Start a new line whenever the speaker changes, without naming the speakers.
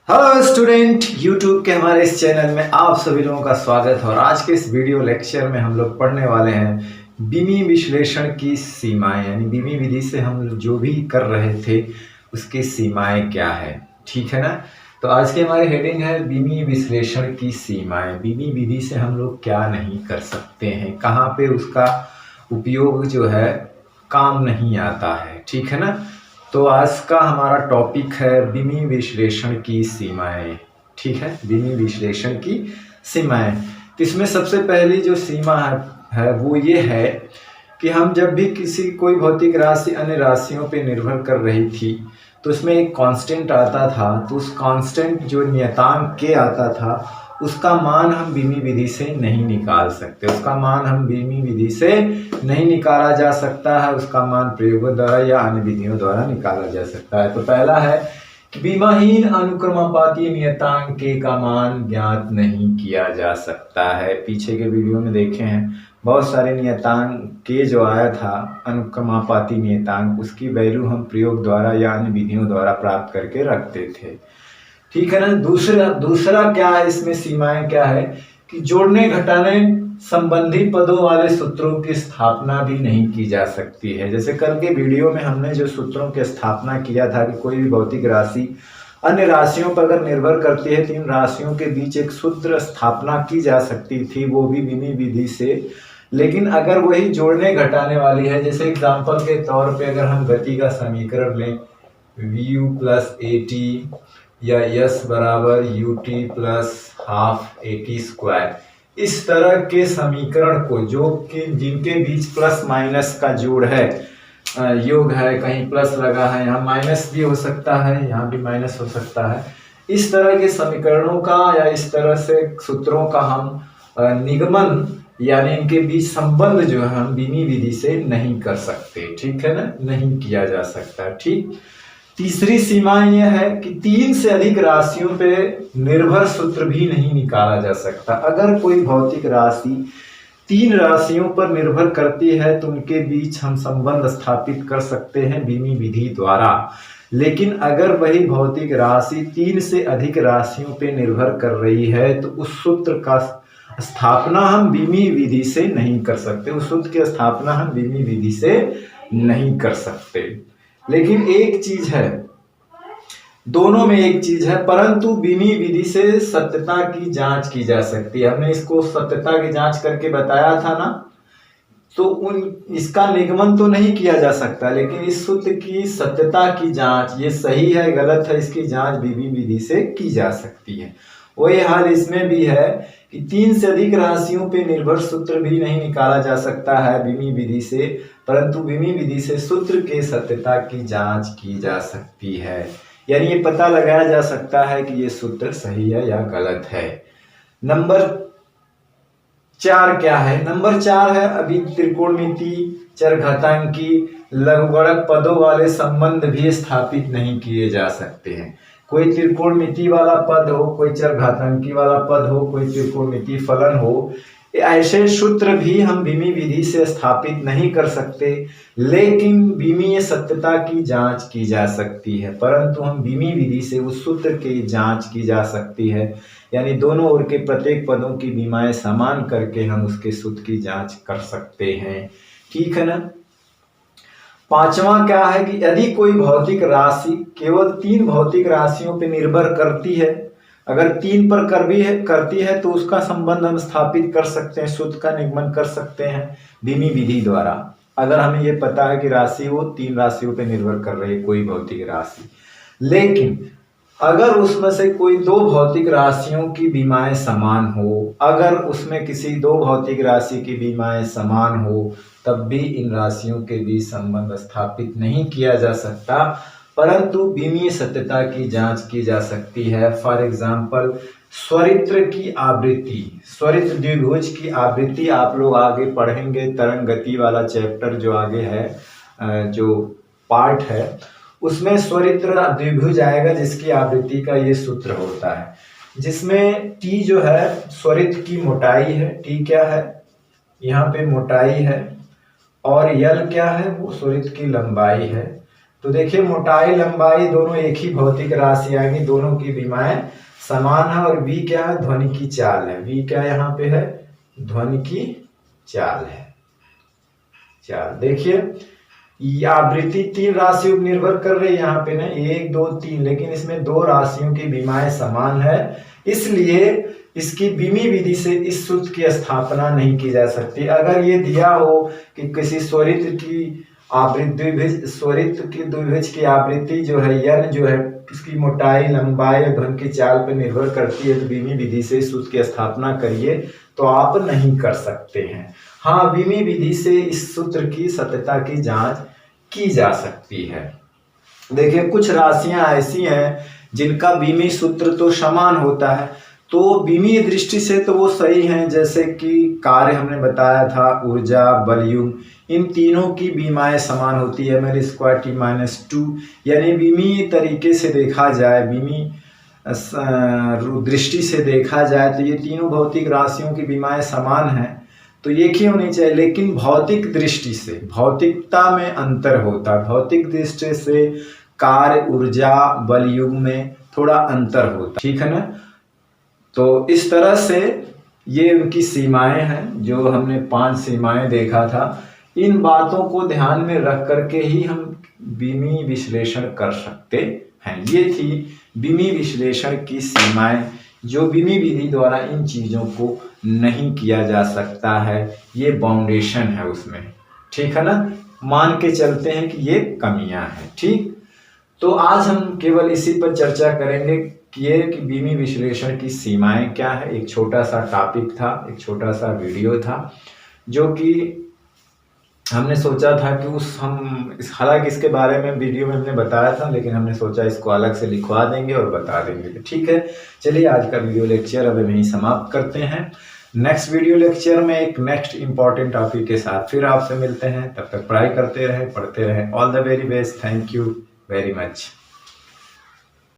Hello student, YouTube के हमारे इस चैनल में आप सभी लोगों का स्वागत है। और आज के इस वीडियो लेक्चर में हम लोग पढ़ने वाले हैं बीमी विश्लेषण की सीमाएं, यानी बीमी विधि से हम जो भी कर रहे थे उसकी सीमाएं क्या है। ठीक है ना। तो आज के हमारे हेडिंग है बीमी विश्लेषण की सीमाएं। बीमी विधि से हम लोग क्या नहीं कर सकते हैं, कहाँ पे उसका उपयोग जो है काम नहीं आता है। ठीक है ना। तो आज का हमारा टॉपिक है बीमी विश्लेषण की सीमाएं। ठीक है, बीमी विश्लेषण की सीमाएं। तो इसमें सबसे पहली जो सीमा है वो ये है कि हम जब भी किसी कोई भौतिक राशि अन्य राशियों पे निर्भर कर रही थी तो उसमें एक कांस्टेंट आता था। तो उस कांस्टेंट जो नियतांक के आता था उसका मान हम बीमी विधि से नहीं निकाल सकते। उसका मान हम बीमी विधि से नहीं निकाला जा सकता है। उसका मान प्रयोगों द्वारा या अन्य विधियों द्वारा निकाला जा सकता है। तो पहला है कि बीमाहीन अनुक्रमानुपाती नियतांक के का मान ज्ञात नहीं किया जा सकता है। पीछे के वीडियो में देखे हैं बहुत सारे नियतांक के जो आया था अनुक्रमानुपाती नियतांक, उसकी वैल्यू हम प्रयोग द्वारा या अन्य विधियों द्वारा प्राप्त करके रखते थे। ठीक है ना। दूसरा क्या है, इसमें सीमाएं क्या है कि जोड़ने घटाने संबंधी पदों वाले सूत्रों की स्थापना भी नहीं की जा सकती है। जैसे कल के वीडियो में हमने जो सूत्रों की स्थापना किया था कि कोई भी भौतिक राशि अन्य राशियों पर अगर निर्भर करती है तो इन राशियों के बीच एक सूत्र स्थापना की जा सकती थी, वो भी बीमी विधि से। लेकिन अगर वही जोड़ने घटाने वाली है, जैसे एग्जाम्पल के तौर पे अगर हम गति का समीकरण लें vu प्लस ए टी या यस बराबर U T plus half A T square, इस तरह के समीकरण को जो कि जिनके बीच प्लस माइनस का जोड़ है, योग है, कहीं प्लस लगा है, यहाँ माइनस भी हो सकता है, यहाँ भी माइनस हो सकता है। इस तरह के समीकरणों का या इस तरह से सूत्रों का हम निगमन यानी इनके बीच संबंध जो है हम बीमी विधि से नहीं कर सकते। ठीक है ना, नहीं किया जा सकता। ठीक। तीसरी सीमा यह है कि 3 से अधिक राशियों पे निर्भर सूत्र भी नहीं निकाला जा सकता। अगर कोई भौतिक राशि 3 राशियों पर निर्भर करती है तो उनके बीच हम संबंध स्थापित कर सकते हैं बीमी विधि द्वारा। लेकिन अगर वही भौतिक राशि 3 से अधिक राशियों पे निर्भर कर रही है तो उस सूत्र का स्थापना हम बीमी विधि से नहीं कर सकते। उस सूत्र की स्थापना हम बीमी विधि से नहीं कर सकते। लेकिन एक चीज है, दोनों में एक चीज है, परंतु बीमी विधि से सत्यता की जांच की जा सकती है। हमने इसको सत्यता की जांच करके बताया था ना। तो इसका निगमन तो नहीं किया जा सकता, लेकिन इस सूत्र की सत्यता की जांच, ये सही है गलत है, इसकी जांच बीमी विधि से की जा सकती है। वही हाल इसमें भी है कि 3 से अधिक राशियों पे निर्भर सूत्र भी नहीं निकाला जा सकता है बीमी विधि से, परंतु बीमी विधि से सूत्र के सत्यता की जांच की जा सकती है। यानी ये पता लगाया जा सकता है कि ये सूत्र सही है या गलत है। नंबर 4 क्या है? नंबर 4 है अभी त्रिकोणमिति, चरघातांकी, लघुगणक पदों वाले संबंध भी स्थापित नहीं किए जा सकते हैं। कोई त्रिकोणमिति वाला पद हो, कोई चरघातांकी वाला पद हो, कोई त्रिकोणमिति फलन हो, ऐसे सूत्र भी हम बीमी विधि से स्थापित नहीं कर सकते। लेकिन बीमीय सत्यता की जांच की जा सकती है, परंतु हम बीमी विधि से उस सूत्र की जांच की जा सकती है। यानी दोनों ओर के प्रत्येक पदों की बीमाएं समान करके हम उसके सूत्र की जांच कर सकते हैं। ठीक है ना। 5वां क्या है कि यदि कोई भौतिक राशि केवल 3 भौतिक राशियों पर निर्भर करती है, अगर 3 पर करती है तो उसका संबंध हम स्थापित कर सकते हैं, सूत्र का निगमन कर सकते हैं बीमी विधि द्वारा। अगर हमें ये पता है कि राशि वो 3 राशियों पर निर्भर कर रही है कोई भौतिक राशि। लेकिन अगर उसमें से कोई 2 भौतिक राशियों की बीमाएं समान हो, अगर उसमें किसी 2 भौतिक राशि की बीमाएं समान हो, तब भी इन राशियों के बीच संबंध स्थापित नहीं किया जा सकता, परंतु बीमीय सत्यता की जांच की जा सकती है। फॉर एग्जाम्पल स्वरित्र की आवृत्ति, स्वरित्र द्विभुज की आवृत्ति आप लोग आगे पढ़ेंगे, तरंग गति वाला चैप्टर जो आगे है, जो पार्ट है, उसमें स्वरित्र द्विभुज आएगा जिसकी आवृत्ति का ये सूत्र होता है, जिसमें टी जो है स्वरित्र की मोटाई है। टी क्या है? यहाँ पे मोटाई है। और यल क्या है? वो स्वरित्र की लंबाई है। तो देखिए मोटाई लंबाई दोनों एक ही भौतिक राशि आएगी, दोनों की विमाएं समान है। और v क्या है, ध्वनि की चाल है। v क्या यहाँ पे है, ध्वनि की चाल है। चाल देखिए ये आवृत्ति 3 राशियों पर निर्भर कर रही है यहाँ पे ना, 1 2 3, लेकिन इसमें 2 राशियों की विमाएं समान है, इसलिए इसकी विमी विधि से इस सूत्र की स्थापना नहीं की जा सकती। अगर ये दिया हो कि किसी स्वरित की आवृत्ति, स्वरित की द्विभुज की आवृत्ति जो है यन जो है उसकी मोटाई लंबाई और ध्वनि की चाल पर निर्भर करती है, तो विमी विधि से इस सूत्र की स्थापना करिए, तो आप नहीं कर सकते हैं। हाँ, विमी विधि से इस सूत्र की सत्यता की जांच की जा सकती है। देखिए कुछ राशियां ऐसी हैं जिनका विमी सूत्र तो समान होता है, तो विमीय दृष्टि से तो वो सही हैं, जैसे कि कार्य हमने बताया था, ऊर्जा, बलयुग, इन तीनों की विमाएं समान होती है, ml स्क्वायर t माइनस 2। यानी विमीय तरीके से देखा जाए, विमीय दृष्टि से देखा जाए तो ये तीनों भौतिक राशियों की विमाएं समान हैं, तो एक ही होनी चाहिए। लेकिन भौतिक दृष्टि से, भौतिकता में अंतर होता है। भौतिक दृष्टि से कार्य, ऊर्जा, बलयुग में थोड़ा अंतर होता है, ठीक है ना। तो इस तरह से ये उनकी सीमाएं हैं, जो हमने 5 सीमाएं देखा था। इन बातों को ध्यान में रख करके ही हम विमी विश्लेषण कर सकते हैं। ये थी विमी विश्लेषण की सीमाएं, जो विमी विधि द्वारा इन चीज़ों को नहीं किया जा सकता है। ये बाउंडेशन है उसमें, ठीक है ना। मान के चलते हैं कि ये कमियां हैं, ठीक। तो आज हम केवल इसी पर चर्चा करेंगे कि विमी विश्लेषण की सीमाएं क्या है। एक छोटा सा टॉपिक था, एक छोटा सा वीडियो था, जो कि हमने सोचा था कि हालांकि इसके बारे में वीडियो में हमने बताया था, लेकिन हमने सोचा इसको अलग से लिखवा देंगे और बता देंगे। ठीक है, चलिए आज का वीडियो लेक्चर अब यहीं समाप्त करते हैं। नेक्स्ट वीडियो लेक्चर में एक नेक्स्ट इंपॉर्टेंट टॉपिक के साथ फिर आपसे मिलते हैं। तब तक पढ़ाई करते रहें, पढ़ते रहें। All the very best. Thank you very much.